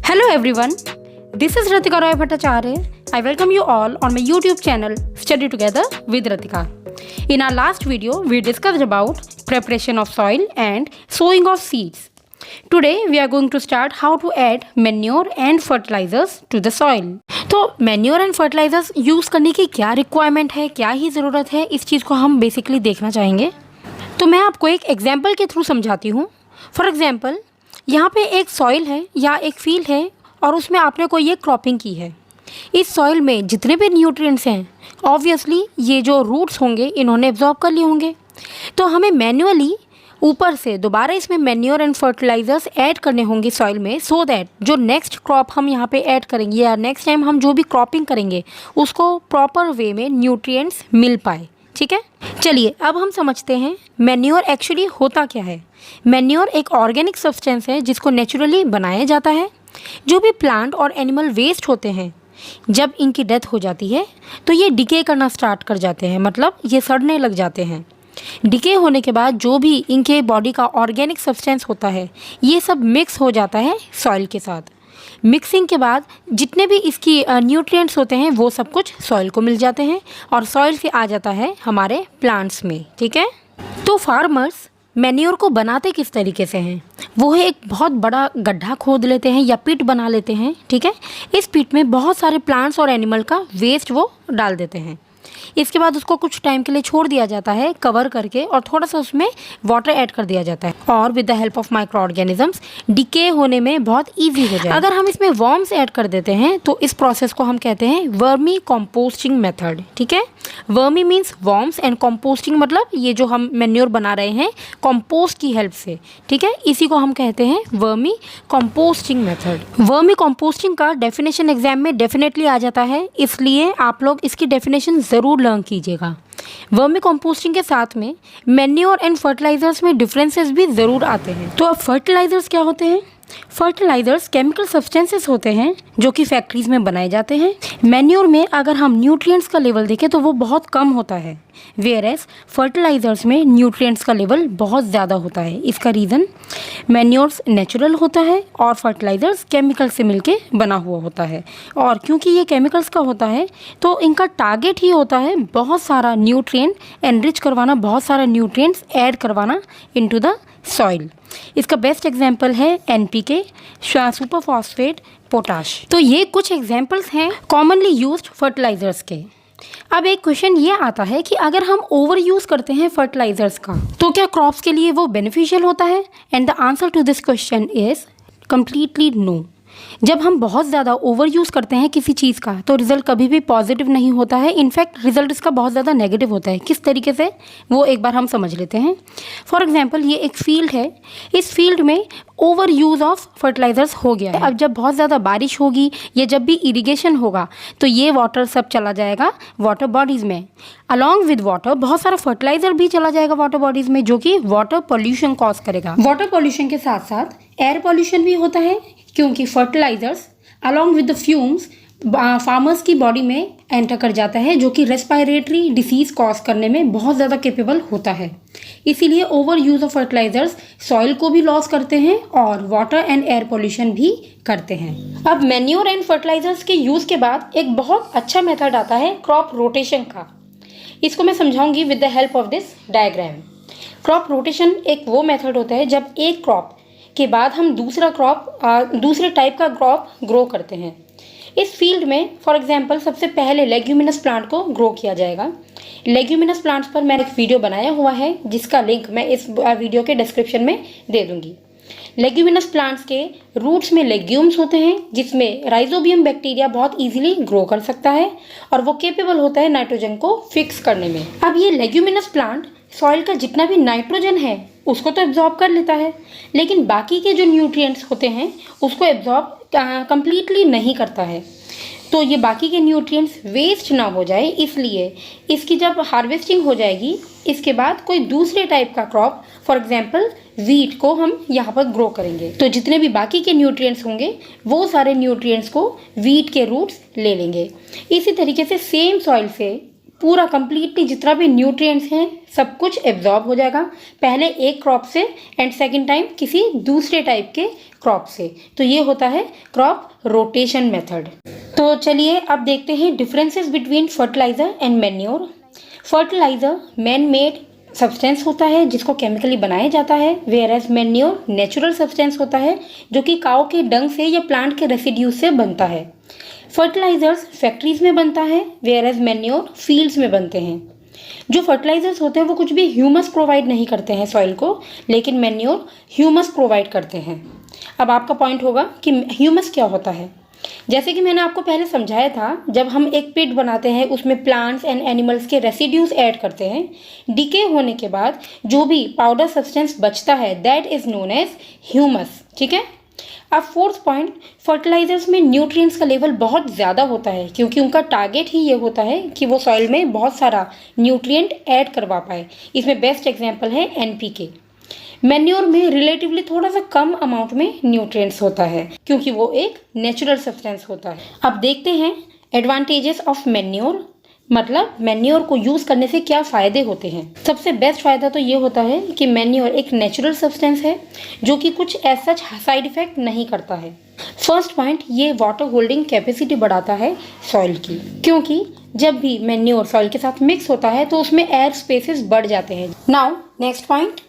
Hello everyone, this is Ratika Roy Bhattacharya. I welcome you all on my YouTube channel Study Together with Ratika. In our last video, we discussed about preparation of soil and sowing of seeds. Today we are going to start how to add manure and fertilizers to the soil. तो manure and fertilisers use करने की क्या requirement है, क्या ही ज़रूरत है, इस चीज़ को हम बेसिकली देखना चाहेंगे। तो मैं आपको एक एग्जांपल के थ्रू समझाती हूँ। फॉर एग्जांपल, यहाँ पे एक सॉइल है या एक फील्ड है और उसमें आपने कोई एक क्रॉपिंग की है। इस सॉइल में जितने भी न्यूट्रिएंट्स हैं, ऑब्वियसली ये जो रूट्स होंगे इन्होंने एब्जॉर्ब कर लिए होंगे। तो हमें मैन्युअली ऊपर से दोबारा इसमें मैन्योर एंड फर्टिलाइजर्स ऐड करने होंगे सॉइल में, सो दैट जो नेक्स्ट क्रॉप हम यहाँ पे ऐड करेंगे या नेक्स्ट टाइम हम जो भी क्रॉपिंग करेंगे उसको प्रॉपर वे में न्यूट्रिएंट्स मिल पाए। ठीक है, चलिए अब हम समझते हैं मैन्योर एक्चुअली होता क्या है। मैन्योर एक ऑर्गेनिक सब्सटेंस है जिसको नेचुरली बनाया जाता है। जो भी प्लांट और एनिमल वेस्ट होते हैं, जब इनकी डेथ हो जाती है तो ये डिके करना स्टार्ट कर जाते हैं, मतलब ये सड़ने लग जाते हैं। डिके होने के बाद जो भी इनके बॉडी का ऑर्गेनिक सब्सटेंस होता है ये सब मिक्स हो जाता है सॉइल के साथ। मिक्सिंग के बाद जितने भी इसकी न्यूट्रिएंट्स होते हैं वो सब कुछ सॉइल को मिल जाते हैं और सॉइल से आ जाता है हमारे प्लांट्स में। ठीक है, तो फार्मर्स मैन्योर को बनाते किस तरीके से हैं, वो है एक बहुत बड़ा गड्ढा खोद लेते हैं या पिट बना लेते हैं। ठीक है, इस पिट में बहुत सारे प्लांट्स और एनिमल का वेस्ट वो डाल देते हैं। इसके बाद उसको कुछ टाइम के लिए छोड़ दिया जाता है कवर करके और थोड़ा सा उसमें वाटर ऐड कर दिया जाता है और with the help of micro organisms decay होने में बहुत इजी हो जाए। अगर हम इसमें वर्म्स ऐड कर देते हैं तो इस प्रोसेस को हम कहते हैं वर्मी कंपोस्टिंग मेथड। ठीक है, vermi means worms and composting मतलब ये जो हम मैन्योर बना रहे हैं कंपोस्ट की हेल्प से। ठीक है, इसी को हम कहते हैं vermi composting method. Vermi composting का डेफिनेशन एग्जाम में डेफिनेटली आ जाता है, इसलिए आप लोग इसकी डेफिनेशन ज़रूर लर्न कीजिएगा। वर्मी कंपोस्टिंग के साथ में मैन्योर एंड फर्टिलाइजर्स में डिफरेंसेस भी ज़रूर आते हैं। तो अब फर्टिलाइजर्स क्या होते हैं? फर्टिलाइजर्स केमिकल सब्सटेंसेस होते हैं जो कि फैक्ट्रीज में बनाए जाते हैं। मैन्योर में अगर हम न्यूट्रिएंट्स का लेवल देखें तो वो बहुत कम होता है, वेयरएज फर्टिलाइजर्स में न्यूट्रिएंट्स का लेवल बहुत ज़्यादा होता है। इसका रीज़न मैन्योर्स नेचुरल होता है और फर्टिलाइजर्स केमिकल से मिलके बना हुआ होता है। और क्योंकि ये केमिकल्स का होता है तो इनका टारगेट ही होता है बहुत सारा न्यूट्रिएंट एनरिच करवाना, बहुत सारा न्यूट्रिएंट्स ऐड करवाना इनटू द सॉइल। इसका बेस्ट एग्जांपल है एनपीके, सुपर फॉस्फेट, पोटाश। तो ये कुछ एग्जांपल्स हैं कॉमनली यूज्ड फर्टिलाइजर्स के। अब एक क्वेश्चन ये आता है कि अगर हम ओवर यूज़ करते हैं फर्टिलाइजर्स का तो क्या क्रॉप्स के लिए वो बेनिफिशियल होता है? And the answer to this question is completely no. जब हम बहुत ज़्यादा ओवर यूज़ करते हैं किसी चीज़ का तो रिज़ल्ट कभी भी पॉजिटिव नहीं होता है, इनफैक्ट रिज़ल्ट इसका बहुत ज़्यादा नेगेटिव होता है। किस तरीके से, वो एक बार हम समझ लेते हैं। फॉर एग्जांपल, ये एक फील्ड है, इस फील्ड में ओवर यूज़ ऑफ फर्टिलाइजर्स हो गया है। अब जब बहुत ज़्यादा बारिश होगी या जब भी इरिगेशन होगा तो ये वाटर सब चला जाएगा वाटर बॉडीज़ में। अलॉन्ग विद वाटर बहुत सारा फर्टिलाइजर भी चला जाएगा वाटर बॉडीज़ में, जो कि वाटर पॉल्यूशन कॉज करेगा। वाटर पॉल्यूशन के साथ साथ एयर पॉल्यूशन भी होता है, क्योंकि fertilisers along with the fumes farmers की बॉडी में एंटर कर जाता है, जो कि रेस्पिरेटरी डिसीज़ कॉज करने में बहुत ज़्यादा केपेबल होता है। इसीलिए over use of fertilisers soil को भी लॉस करते हैं और वाटर एंड एयर पोल्यूशन भी करते हैं। अब मैन्योर एंड फर्टिलाइजर्स के यूज़ के बाद एक बहुत अच्छा मेथड आता है क्रॉप रोटेशन का। इसको मैं समझाऊंगी with the help of this diagram. Crop rotation एक वो मेथड होता है जब एक क्रॉप के बाद हम दूसरे टाइप का क्रॉप ग्रो करते हैं। इस फील्ड में फॉर एग्जांपल सबसे पहले लेग्यूमिनस प्लांट को ग्रो किया जाएगा। लेग्यूमिनस प्लांट्स पर मैंने एक वीडियो बनाया हुआ है जिसका लिंक मैं इस वीडियो के डिस्क्रिप्शन में दे दूंगी। लेग्यूमिनस प्लांट्स के रूट्स में लेग्यूम्स होते हैं जिसमें राइजोबियम बैक्टीरिया बहुत इजीली ग्रो कर सकता है और वो केपेबल होता है नाइट्रोजन को फिक्स करने में। अब ये लेग्यूमिनस प्लांट सॉइल का जितना भी नाइट्रोजन है उसको तो एब्जॉर्ब कर लेता है, लेकिन बाकी के जो न्यूट्रिएंट्स होते हैं उसको एब्जॉर्ब कंप्लीटली नहीं करता है। तो ये बाकी के न्यूट्रिएंट्स वेस्ट ना हो जाए, इसलिए इसकी जब हार्वेस्टिंग हो जाएगी इसके बाद कोई दूसरे टाइप का क्रॉप, फॉर एग्जांपल वीट को हम यहाँ पर ग्रो करेंगे। तो जितने भी बाकी के न्यूट्रिएंट्स होंगे वो सारे न्यूट्रिएंट्स को वीट के रूट्स ले लेंगे। इसी तरीके से सेम सॉइल से पूरा कंप्लीटली जितना भी न्यूट्रिएंट्स हैं सब कुछ एब्जॉर्ब हो जाएगा, पहले एक क्रॉप से एंड सेकंड टाइम किसी दूसरे टाइप के क्रॉप से। तो ये होता है क्रॉप रोटेशन मेथड। तो चलिए अब देखते हैं differences between fertiliser and manure. Fertiliser man made substance होता है जिसको केमिकली बनाया जाता है, whereas manure natural substance होता है जो कि काऊ के डंग से या प्लांट के रेसिड्यूज से बनता है। फर्टिलाइजर्स फैक्ट्रीज में बनता है, वेयर एज मैन्योर फील्ड्स में बनते हैं। जो फर्टिलाइजर्स होते हैं वो कुछ भी ह्यूमस प्रोवाइड नहीं करते हैं सॉइल को, लेकिन मैन्योर ह्यूमस प्रोवाइड करते हैं। अब आपका पॉइंट होगा कि ह्यूमस क्या होता है। जैसे कि मैंने आपको पहले समझाया था, जब हम एक पिट बनाते हैं उसमें प्लांट्स एंड एनिमल्स के रेसिड्यूज ऐड करते हैं, डिके होने के बाद जो भी पाउडर सब्सटेंस बचता है that is known as humus. ठीक है। अब फोर्थ पॉइंट, फर्टिलाइजर्स में न्यूट्रिएंट्स का लेवल बहुत ज़्यादा होता है क्योंकि उनका टारगेट ही ये होता है कि वो सॉइल में बहुत सारा न्यूट्रिएंट ऐड करवा पाए। इसमें बेस्ट एग्जांपल है एनपीके। मैन्योर में रिलेटिवली थोड़ा सा कम अमाउंट में न्यूट्रिएंट्स होता है क्योंकि वो एक नेचुरल सब्सटेंस होता है। अब देखते हैं एडवांटेजेस ऑफ मैन्योर, मतलब मैन्योर को यूज़ करने से क्या फ़ायदे होते हैं। सबसे बेस्ट फ़ायदा तो ये होता है कि मैन्योर एक नेचुरल सब्सटेंस है जो कि कुछ एज सच साइड इफ़ेक्ट नहीं करता है। फर्स्ट पॉइंट, ये वाटर होल्डिंग कैपेसिटी बढ़ाता है सॉइल की, क्योंकि जब भी मैन्योर सॉइल के साथ मिक्स होता है तो उसमें एयर स्पेसेस बढ़ जाते हैं। नाउ नेक्स्ट पॉइंट,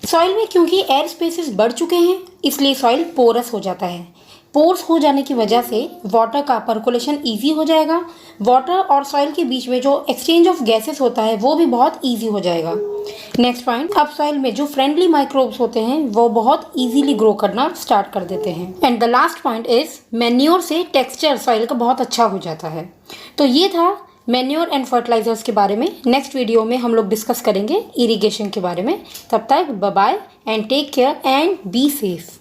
सॉइल में क्योंकि एयर स्पेसेस बढ़ चुके हैं इसलिए सॉइल पोरस हो जाता है। पोर्स हो जाने की वजह से वाटर का पर्कुलेशन ईजी हो जाएगा। वाटर और सॉइल के बीच में जो एक्सचेंज ऑफ गैसेस होता है वो भी बहुत ईजी हो जाएगा। नेक्स्ट पॉइंट, अब सॉइल में जो फ्रेंडली माइक्रोब्स होते हैं वो बहुत ईजीली ग्रो करना स्टार्ट कर देते हैं। And the last point is manure से टेक्सचर सॉइल का बहुत अच्छा हो जाता है। तो ये था मैन्योर एंड फर्टिलाइजर्स के बारे में। नेक्स्ट वीडियो में हम लोग डिस्कस करेंगे इरिगेशन के बारे में। तब तक bye bye and take care and be safe.